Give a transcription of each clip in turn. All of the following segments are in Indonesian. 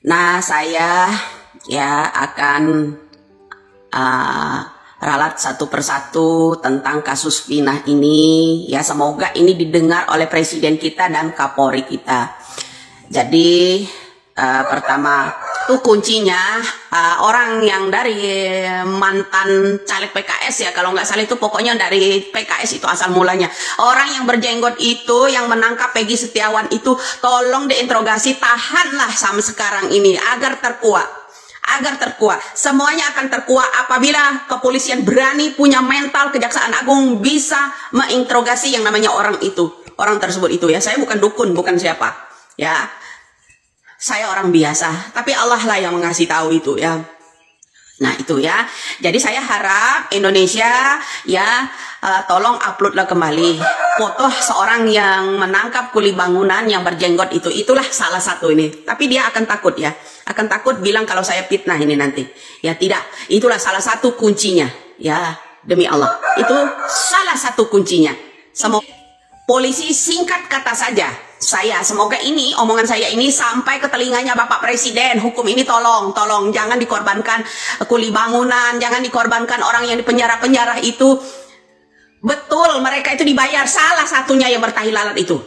Nah, saya ya akan uh, ralat satu persatu tentang kasus Vina ini. Ya, semoga ini didengar oleh Presiden kita dan Kapolri kita. Jadi pertama tuh kuncinya orang yang dari mantan caleg PKS, ya kalau nggak salah itu pokoknya dari PKS itu asal mulanya. Orang yang berjenggot itu yang menangkap Peggy Setiawan itu tolong diinterogasi, tahanlah sampai sekarang ini agar terkuat. Semuanya akan terkuat apabila kepolisian berani, punya mental, Kejaksaan Agung bisa menginterogasi yang namanya orang tersebut itu ya. Saya bukan dukun, bukan siapa ya, saya orang biasa, tapi Allah lah yang mengasih tahu itu ya. Nah itu ya, jadi saya harap Indonesia ya tolong uploadlah kembali foto seorang yang menangkap kuli bangunan yang berjenggot itu. Itulah salah satu ini, tapi dia akan takut ya, akan takut bilang kalau saya fitnah ini nanti. Ya tidak, itulah salah satu kuncinya ya, demi Allah. Itu salah satu kuncinya. Semoga polisi singkat kata saja. Semoga ini omongan saya ini sampai ke telinganya Bapak Presiden. Hukum ini tolong jangan dikorbankan kuli bangunan, jangan dikorbankan orang yang di penjara itu. Betul, mereka itu dibayar. Salah satunya yang bertahi lalat itu.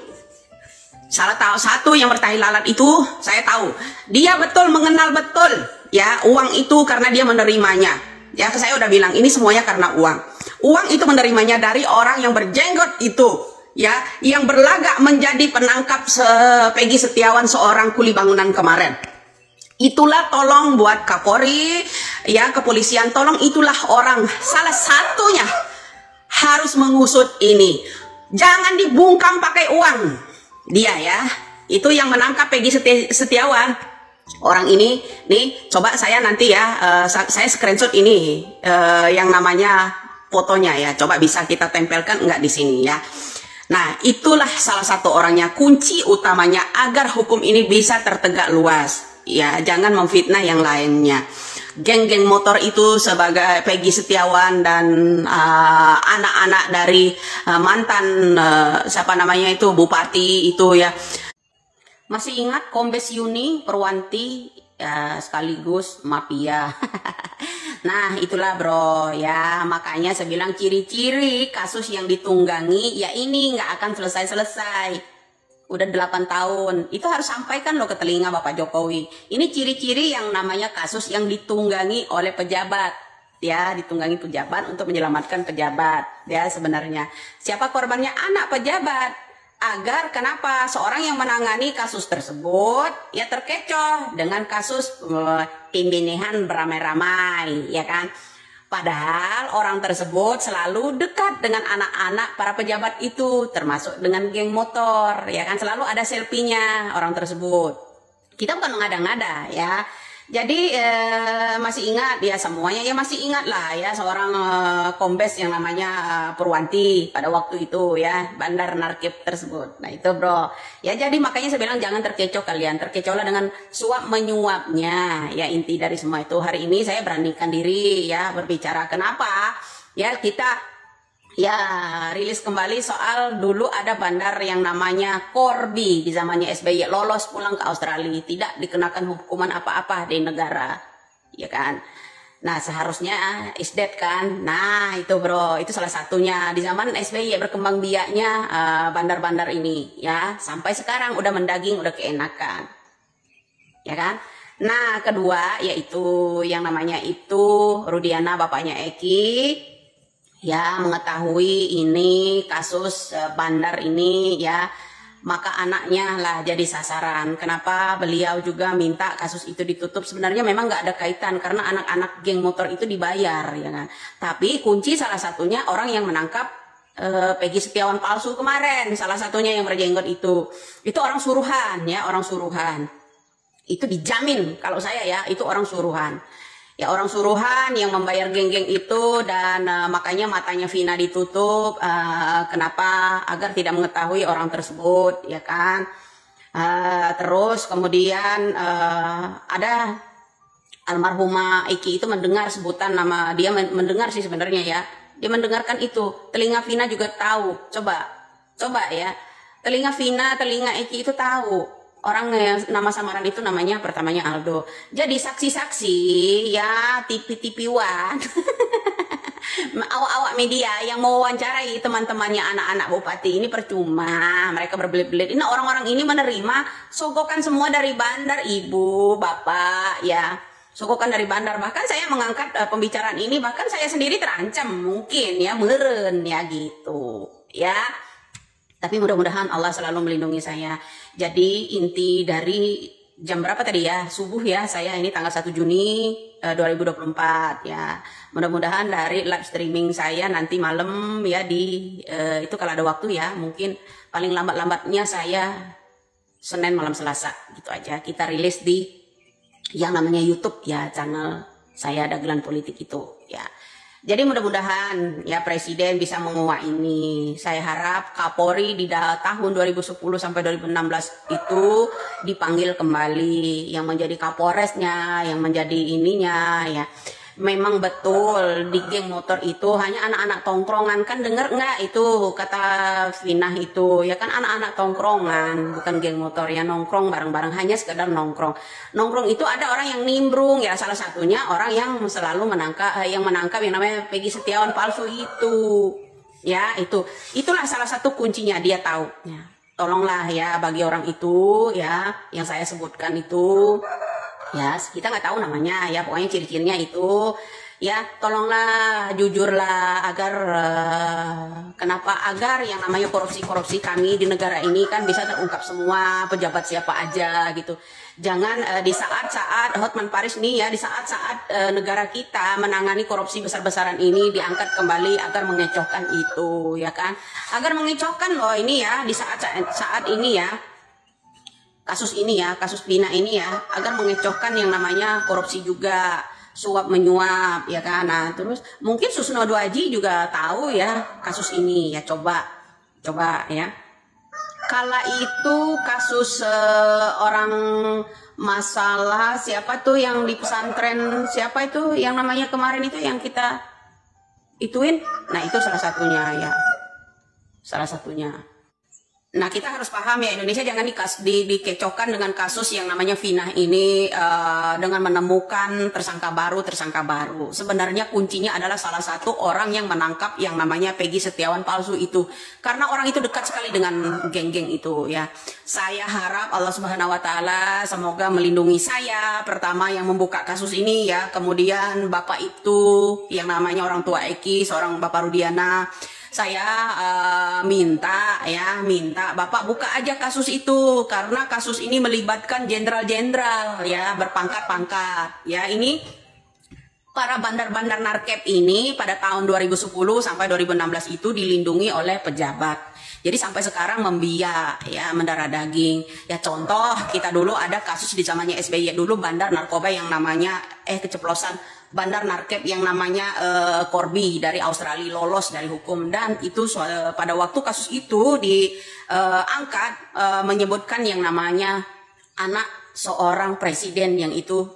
Satu yang bertahi lalat itu saya tahu. Dia betul mengenal betul ya uang itu karena dia menerimanya. Ya saya udah bilang ini semuanya karena uang. Uang itu menerimanya dari orang yang berjenggot itu. Ya, yang berlagak menjadi penangkap Peggy Setiawan seorang kuli bangunan kemarin. Itulah tolong buat Kapolri, ya kepolisian tolong, itulah orang salah satunya harus mengusut ini. Jangan dibungkam pakai uang. Dia ya, itu yang menangkap Peggy Setiawan. Orang ini nih, coba saya nanti ya, saya screenshot ini yang namanya fotonya ya. Coba bisa kita tempelkan enggak di sini ya. Nah, itulah salah satu orangnya, kunci utamanya agar hukum ini bisa tertegak luas. Ya, jangan memfitnah yang lainnya. Geng-geng motor itu sebagai Peggy Setiawan dan anak-anak dari mantan siapa namanya itu bupati itu ya. Masih ingat Kombes Yuni Perwanti ya, sekaligus mafia. Nah itulah bro ya, makanya saya bilang ciri-ciri kasus yang ditunggangi ya ini nggak akan selesai-selesai. Udah 8 tahun, itu harus sampaikan loh ke telinga Bapak Jokowi. Ini ciri-ciri yang namanya kasus yang ditunggangi oleh pejabat. Ya, ditunggangi pejabat untuk menyelamatkan pejabat. Ya sebenarnya, siapa korbannya? Anak pejabat. Agar kenapa seorang yang menangani kasus tersebut ya terkecoh dengan kasus pembunuhan beramai-ramai ya kan. Padahal orang tersebut selalu dekat dengan anak-anak para pejabat itu, termasuk dengan geng motor ya kan, selalu ada selfie-nya orang tersebut. Kita bukan mengada-ngada ya. Jadi masih ingat ya, semuanya ya masih ingat lah ya seorang kombes yang namanya Purwanti pada waktu itu ya, bandar narkib tersebut. Nah itu bro ya, jadi makanya saya bilang jangan terkecoh kalian, terkecohlah dengan suap menyuapnya ya. Inti dari semua itu hari ini saya beranikan diri ya berbicara. Kenapa ya kita ya rilis kembali soal dulu ada bandar yang namanya Corby di zamannya SBY, lolos pulang ke Australia, tidak dikenakan hukuman apa-apa di negara ya kan. Nah seharusnya is dead kan. Nah itu bro, itu salah satunya di zaman SBY berkembang biaknya bandar-bandar ini ya, sampai sekarang udah mendaging, udah keenakan ya kan. Nah kedua yaitu yang namanya itu Rudiana bapaknya Eki ya, mengetahui ini kasus bandar ini ya, maka anaknya lah jadi sasaran. Kenapa beliau juga minta kasus itu ditutup? Sebenarnya memang nggak ada kaitan karena anak-anak geng motor itu dibayar ya kan. Tapi kunci salah satunya orang yang menangkap Peggy Setiawan palsu kemarin, salah satunya yang berjenggot itu orang suruhan ya, orang suruhan. Itu dijamin kalau saya ya, itu orang suruhan. Ya orang suruhan yang membayar geng-geng itu, dan makanya matanya Vina ditutup. Kenapa? Agar tidak mengetahui orang tersebut ya kan. Terus kemudian ada almarhumah Eki itu mendengar sebutan nama dia, mendengar sih sebenarnya ya, dia mendengarkan itu, telinga Vina juga tahu. Coba ya, telinga Vina, telinga Eki itu tahu Orang yang nama samaran itu namanya pertamanya Aldo. Jadi saksi-saksi ya TV-TV-wan awak-awak media yang mau wawancarai teman-temannya anak-anak bupati ini percuma, mereka berbelit-belit. Ini orang-orang ini menerima sogokan semua dari bandar, ibu, bapak, ya, sogokan dari bandar. Bahkan saya mengangkat pembicaraan ini, bahkan saya sendiri terancam mungkin ya, meren ya gitu ya. Tapi mudah-mudahan Allah selalu melindungi saya. Jadi inti dari jam berapa tadi ya? Subuh ya, saya ini tanggal 1 Juni 2024 ya. Mudah-mudahan dari live streaming saya nanti malam ya itu kalau ada waktu ya, mungkin paling lambat-lambatnya saya Senin malam Selasa gitu aja. Kita rilis di yang namanya YouTube ya, channel saya Dagelan Politik itu ya. Jadi mudah-mudahan ya Presiden bisa menguak ini. Saya harap Kapolri di tahun 2010 sampai 2016 itu dipanggil kembali, yang menjadi Kapolresnya, yang menjadi ininya ya. Memang betul di geng motor itu hanya anak-anak tongkrongan, kan dengar nggak itu kata Vinah itu ya, kan anak-anak tongkrongan bukan geng motor ya, nongkrong bareng-bareng, hanya sekedar nongkrong. Nongkrong itu ada orang yang nimbrung ya, salah satunya orang yang selalu menangkap yang namanya Peggy Setiawan palsu itu ya, itulah salah satu kuncinya, dia tahu ya. Tolonglah ya bagi orang itu ya yang saya sebutkan itu ya, kita nggak tahu namanya ya, pokoknya ciri-cirinya itu ya, tolonglah jujurlah agar agar yang namanya korupsi kami di negara ini kan bisa terungkap semua, pejabat siapa aja gitu. Jangan di saat-saat Hotman Paris nih ya, di saat-saat negara kita menangani korupsi besar-besaran ini diangkat kembali agar mengecohkan itu ya kan, agar mengecohkan loh ini ya, di saat ini ya, kasus ini ya, kasus Vina ini ya, agar mengecohkan yang namanya korupsi juga, suap menyuap ya kan. Nah terus mungkin Susno Duaji juga tahu ya kasus ini ya, coba ya. Kala itu kasus orang masalah siapa tuh yang di pesantren, siapa itu yang namanya kemarin itu yang kita ituin, nah itu salah satunya ya, salah satunya. Nah kita harus paham ya, Indonesia jangan dikecohkan dengan kasus yang namanya Vinah ini dengan menemukan tersangka baru. Sebenarnya kuncinya adalah salah satu orang yang menangkap yang namanya Peggy Setiawan palsu itu, karena orang itu dekat sekali dengan geng-geng itu ya. Saya harap Allah Subhanahu Wa Taala semoga melindungi saya, pertama yang membuka kasus ini ya, kemudian bapak itu yang namanya orang tua Eki, seorang Bapak Rudiana. Saya minta Bapak buka aja kasus itu, karena kasus ini melibatkan jenderal-jenderal ya, berpangkat-pangkat ya. Ini para bandar-bandar narkep ini pada tahun 2010 sampai 2016 itu dilindungi oleh pejabat. Jadi sampai sekarang membiak ya, mendarah daging. Ya contoh, kita dulu ada kasus di zamannya SBY dulu, bandar narkoba yang namanya keceplosan, bandar narkep yang namanya Corby dari Australia lolos dari hukum, dan itu pada waktu kasus itu diangkat menyebutkan yang namanya anak seorang presiden yang itu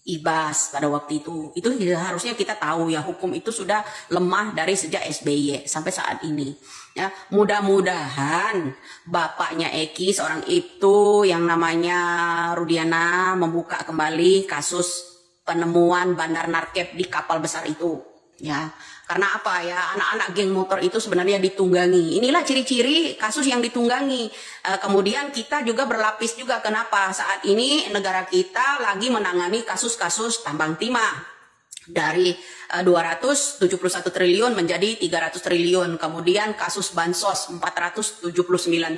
Ibas pada waktu itu harusnya kita tahu ya, hukum itu sudah lemah dari sejak SBY sampai saat ini ya. Mudah-mudahan bapaknya Eki seorang itu yang namanya Rudiana membuka kembali kasus penemuan bandar narkep di kapal besar itu ya. Karena apa ya, anak-anak geng motor itu sebenarnya ditunggangi. Inilah ciri-ciri kasus yang ditunggangi. Kemudian kita juga berlapis juga, kenapa saat ini negara kita lagi menangani kasus-kasus tambang timah dari 271 triliun menjadi 300 triliun. Kemudian kasus bansos 479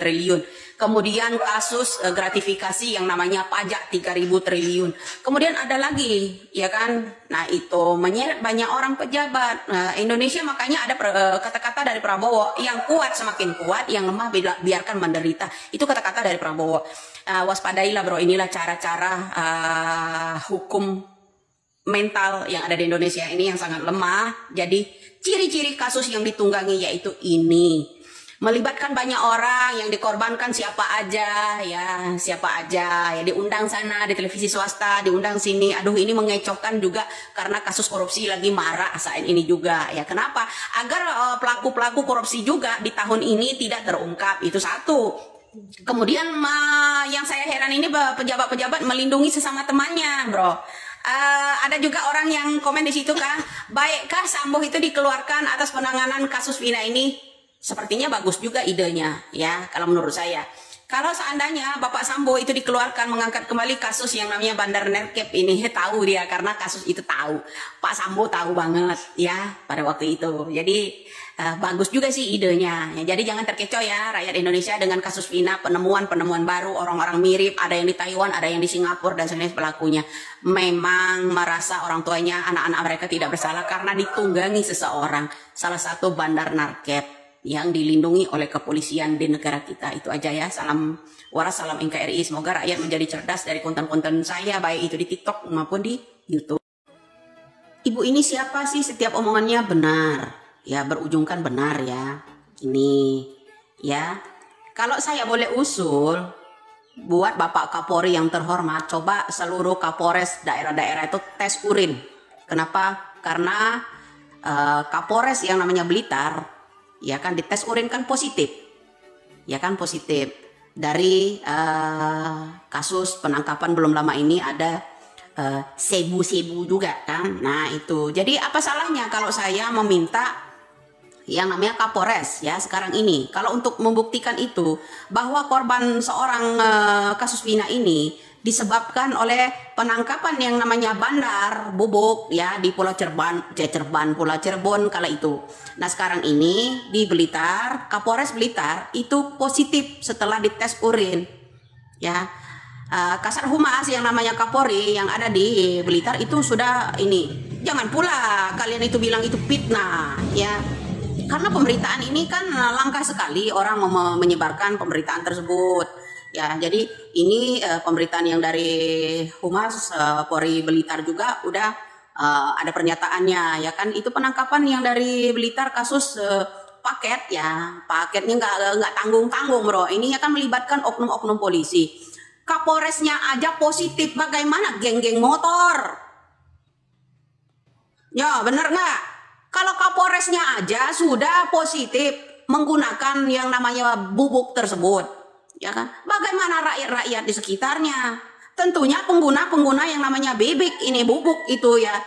triliun. Kemudian kasus gratifikasi yang namanya pajak 3.000 triliun. Kemudian ada lagi ya kan. Nah itu menyeret banyak orang pejabat. Nah, Indonesia makanya ada kata-kata dari Prabowo, yang kuat semakin kuat, yang lemah biarkan menderita. Itu kata-kata dari Prabowo. Waspadailah bro, inilah cara-cara hukum mental yang ada di Indonesia ini yang sangat lemah. Jadi ciri-ciri kasus yang ditunggangi yaitu ini, melibatkan banyak orang, yang dikorbankan siapa aja ya, diundang sana di televisi swasta, diundang sini. Aduh, ini mengecohkan juga karena kasus korupsi lagi marak saat ini juga ya. Kenapa? Agar pelaku-pelaku korupsi juga di tahun ini tidak terungkap, itu satu. Kemudian yang saya heran ini pejabat-pejabat melindungi sesama temannya, bro. Ada juga orang yang komen di situ kan, baikkah Sambo itu dikeluarkan atas penanganan kasus Vina ini? Sepertinya bagus juga idenya, ya, kalau menurut saya. Kalau seandainya Bapak Sambo itu dikeluarkan mengangkat kembali kasus yang namanya Bandar Nerkep ini, tahu dia karena kasus itu tahu. Pak Sambo tahu banget ya pada waktu itu. Jadi bagus juga sih idenya. Ya, jadi jangan terkecoh ya rakyat Indonesia dengan kasus Vina, penemuan baru, orang-orang mirip, ada yang di Taiwan, ada yang di Singapura dan sebagainya pelakunya. Memang merasa orang tuanya, anak-anak mereka tidak bersalah karena ditunggangi seseorang, salah satu bandar narkep yang dilindungi oleh kepolisian di negara kita. Itu aja ya. Salam waras, salam NKRI. Semoga rakyat menjadi cerdas dari konten-konten saya, baik itu di TikTok maupun di YouTube. Ibu ini siapa sih? Setiap omongannya benar, ya, berujungkan benar ya. Ini ya, kalau saya boleh usul buat Bapak Kapolri yang terhormat, coba seluruh Kapolres daerah-daerah itu tes urin. Kenapa? Karena Kapolres yang namanya Blitar, ya kan, dites urin kan positif, ya kan, positif dari kasus penangkapan belum lama ini ada sebu-sebu juga kan. Nah itu, jadi apa salahnya kalau saya meminta yang namanya Kapolres ya sekarang ini, kalau untuk membuktikan itu bahwa korban seorang kasus Vina ini disebabkan oleh penangkapan yang namanya bandar bubuk ya di Pulau Pulau Cirebon kala itu. Nah sekarang ini di Blitar, Kapolres Blitar itu positif setelah dites urin ya. Kasar Humas yang namanya Kapolri yang ada di Blitar itu sudah ini, jangan pula kalian itu bilang itu fitnah ya, karena pemberitaan ini kan langka sekali orang menyebarkan pemberitaan tersebut ya. Jadi ini pemberitaan yang dari Humas Polri Blitar juga udah ada pernyataannya ya kan, itu penangkapan yang dari Blitar kasus paket ya, paketnya nggak tanggung-tanggung bro, ini akan melibatkan oknum-oknum polisi. Kapolresnya aja positif, bagaimana geng-geng motor? Ya bener nggak? Kalau Kapolresnya aja sudah positif menggunakan yang namanya bubuk tersebut, ya kan? Bagaimana rakyat-rakyat di sekitarnya? Tentunya pengguna-pengguna yang namanya bebek ini bubuk itu ya,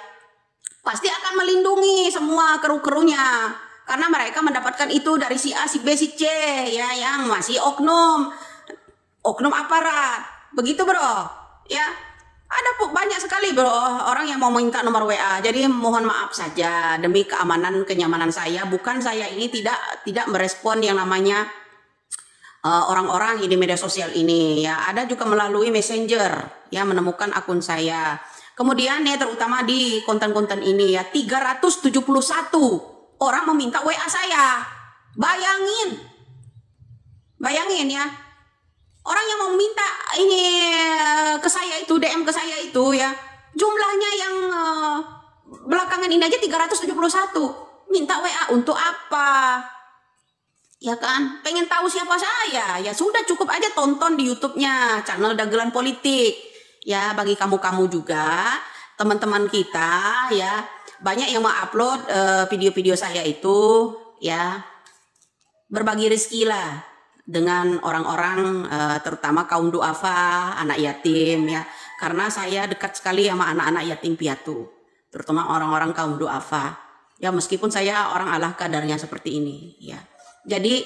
pasti akan melindungi semua kru-krunya karena mereka mendapatkan itu dari si A, si B, si C ya, yang masih oknum aparat. Begitu bro ya. Ada banyak sekali bro orang yang mau minta nomor WA. Jadi mohon maaf saja demi keamanan kenyamanan saya, bukan saya ini tidak merespon yang namanya orang-orang di media sosial ini ya. Ada juga melalui Messenger ya menemukan akun saya. Kemudian ya terutama di konten-konten ini ya 371 orang meminta WA saya. Bayangin ya. Orang yang mau minta ini ke saya itu, DM ke saya itu ya, jumlahnya yang belakangan ini aja 371. Minta WA untuk apa? Ya kan, pengen tahu siapa saya? Ya sudah, cukup aja tonton di YouTube-nya channel Dagelan Politik. Ya bagi kamu-kamu juga, teman-teman kita ya, banyak yang mau upload video-video saya itu ya, berbagi rezeki lah dengan orang-orang terutama kaum duafa, anak yatim ya, karena saya dekat sekali sama anak-anak yatim piatu, terutama orang-orang kaum duafa ya, meskipun saya orang Allah kadarnya seperti ini ya. Jadi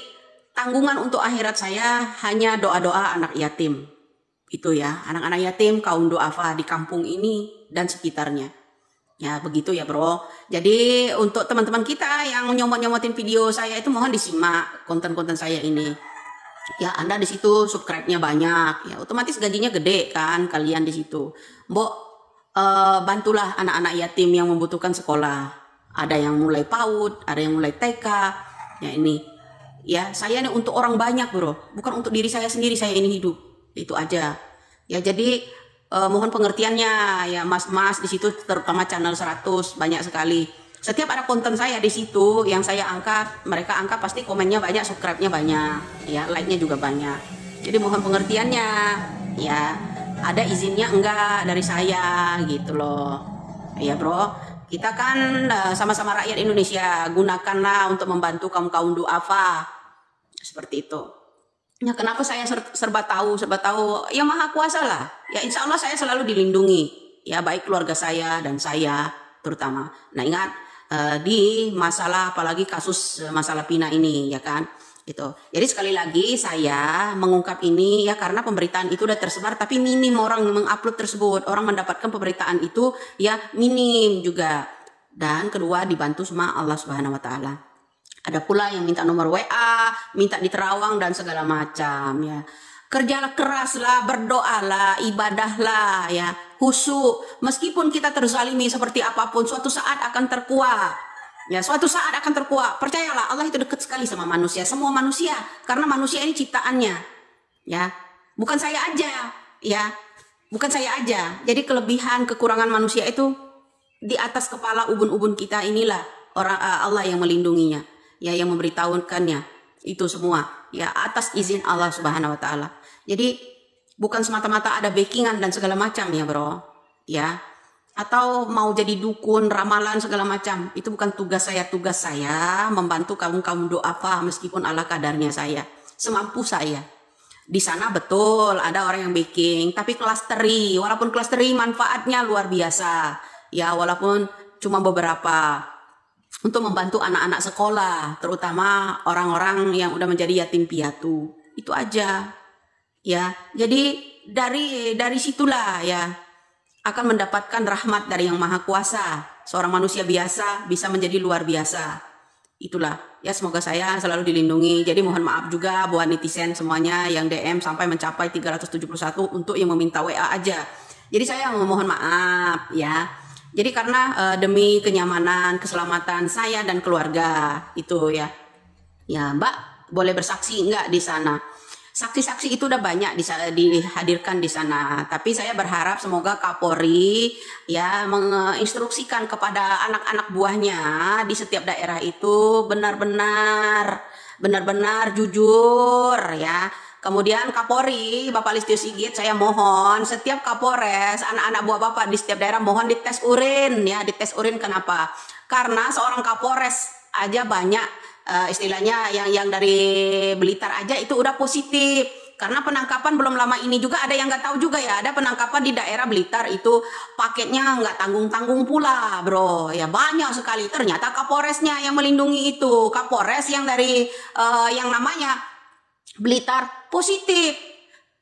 tanggungan untuk akhirat saya hanya doa-doa anak yatim itu ya, anak-anak yatim kaum duafa di kampung ini dan sekitarnya ya, begitu ya bro. Jadi untuk teman-teman kita yang nyomot-nyomotin video saya itu, mohon disimak konten-konten saya ini. Ya Anda di situ subscribe-nya banyak, ya otomatis gajinya gede kan kalian di situ. Mbok bantulah anak-anak yatim yang membutuhkan sekolah. Ada yang mulai PAUD, ada yang mulai TK. Ya ini, ya saya ini untuk orang banyak bro, bukan untuk diri saya sendiri. Saya ini hidup, itu aja. Ya jadi mohon pengertiannya ya mas-mas di situ, terutama channel 100 banyak sekali. Setiap ada konten saya di situ yang saya angkat, mereka angkat pasti komennya banyak, subscribe-nya banyak, ya like-nya juga banyak. Jadi mohon pengertiannya, ya ada izinnya enggak dari saya gitu loh, ya bro. Kita kan sama-sama rakyat Indonesia, gunakanlah untuk membantu kaum duafa seperti itu. Ya, kenapa saya serba tahu, serba tahu? Ya Maha Kuasa lah. Ya insya Allah saya selalu dilindungi. Ya baik keluarga saya dan saya terutama. Nah ingat di masalah apalagi kasus masalah Pina ini ya kan. Itu. Jadi sekali lagi saya mengungkap ini ya karena pemberitaan itu udah tersebar tapi minim orang mengupload tersebut. Orang mendapatkan pemberitaan itu ya minim juga. Dan kedua dibantu sama Allah Subhanahu wa taala. Ada pula yang minta nomor WA, minta di Terawang dan segala macam ya. Kerjalah keraslah, berdoalah, ibadahlah ya, khusyuk. Meskipun kita terzalimi seperti apapun, suatu saat akan terkuat. Ya, suatu saat akan terkuat. Percayalah, Allah itu dekat sekali sama manusia, semua manusia, karena manusia ini ciptaannya. Ya, bukan saya aja, ya. Bukan saya aja. Jadi kelebihan, kekurangan manusia itu di atas kepala ubun-ubun kita inilah orang Allah yang melindunginya. Ya, yang memberitahukannya itu semua ya atas izin Allah Subhanahu wa taala. Jadi bukan semata-mata ada backingan dan segala macam ya bro ya, atau mau jadi dukun ramalan segala macam, itu bukan tugas saya. Tugas saya membantu kaum doafa meskipun ala kadarnya saya, semampu saya. Di sana betul ada orang yang backing, tapi klasteri, walaupun klasteri manfaatnya luar biasa ya, walaupun cuma beberapa untuk membantu anak-anak sekolah, terutama orang-orang yang udah menjadi yatim piatu. Itu aja. Ya. Jadi dari situlah ya akan mendapatkan rahmat dari Yang Maha Kuasa. Seorang manusia biasa bisa menjadi luar biasa. Itulah. Ya, semoga saya selalu dilindungi. Jadi mohon maaf juga buat netizen semuanya yang DM sampai mencapai 371 untuk yang meminta WA aja. Jadi saya memohon maaf ya. Jadi karena demi kenyamanan, keselamatan saya dan keluarga itu ya. Ya Mbak boleh bersaksi enggak di sana? Saksi-saksi itu udah banyak dihadirkan di sana. Tapi saya berharap semoga Kapolri ya menginstruksikan kepada anak-anak buahnya di setiap daerah itu benar-benar jujur ya. Kemudian Kapolri, Bapak Listio Sigit, saya mohon setiap Kapolres, anak-anak buah Bapak di setiap daerah mohon dites urin ya, dites urin. Kenapa? Karena seorang Kapolres aja banyak istilahnya yang dari Blitar aja itu udah positif. Karena penangkapan belum lama ini juga ada yang nggak tahu juga ya, ada penangkapan di daerah Blitar itu paketnya nggak tanggung-tanggung pula bro ya, banyak sekali. Ternyata Kapolresnya yang melindungi itu, Kapolres yang dari yang namanya Blitar positif.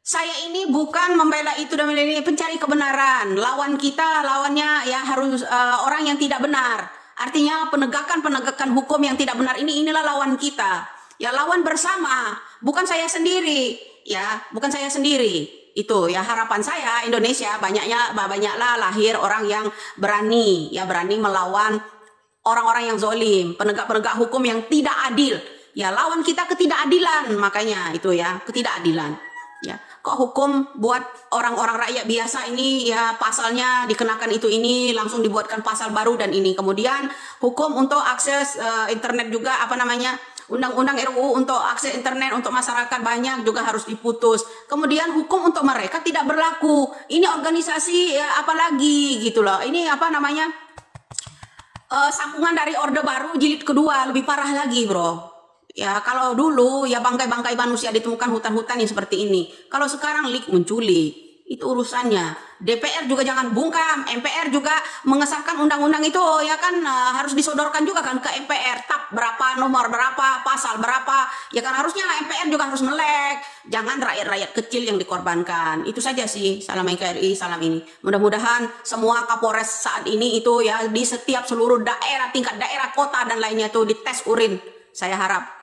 Saya ini bukan membela itu dan ini, pencari kebenaran. Lawan kita, lawannya ya harus orang yang tidak benar. Artinya penegakan hukum yang tidak benar inilah lawan kita. Ya lawan bersama, bukan saya sendiri. Ya, bukan saya sendiri. Itu ya harapan saya Indonesia banyaklah lahir orang yang berani melawan orang-orang yang zolim, penegak hukum yang tidak adil. Ya lawan kita ketidakadilan, makanya itu ya ketidakadilan. Ya kok hukum buat orang-orang rakyat biasa ini ya pasalnya dikenakan ini langsung dibuatkan pasal baru dan ini. Kemudian hukum untuk akses internet juga undang-undang RUU untuk akses internet untuk masyarakat banyak juga harus diputus. Kemudian hukum untuk mereka tidak berlaku. Ini organisasi ya, apalagi gitu loh. Ini sambungan dari Orde Baru jilid kedua, lebih parah lagi bro. Ya kalau dulu ya bangkai-bangkai manusia ditemukan hutan-hutan yang seperti ini. Kalau sekarang menculik, itu urusannya. DPR juga jangan bungkam, MPR juga mengesahkan undang-undang itu ya kan harus disodorkan juga kan ke MPR. Tab berapa, nomor berapa, pasal berapa. Ya kan harusnya MPR juga harus melek. Jangan rakyat-rakyat kecil yang dikorbankan. Itu saja sih. Salam NKRI, salam ini. Mudah-mudahan semua Kapolres saat ini itu ya di setiap seluruh daerah, tingkat daerah, kota dan lainnya itu dites urin. Saya harap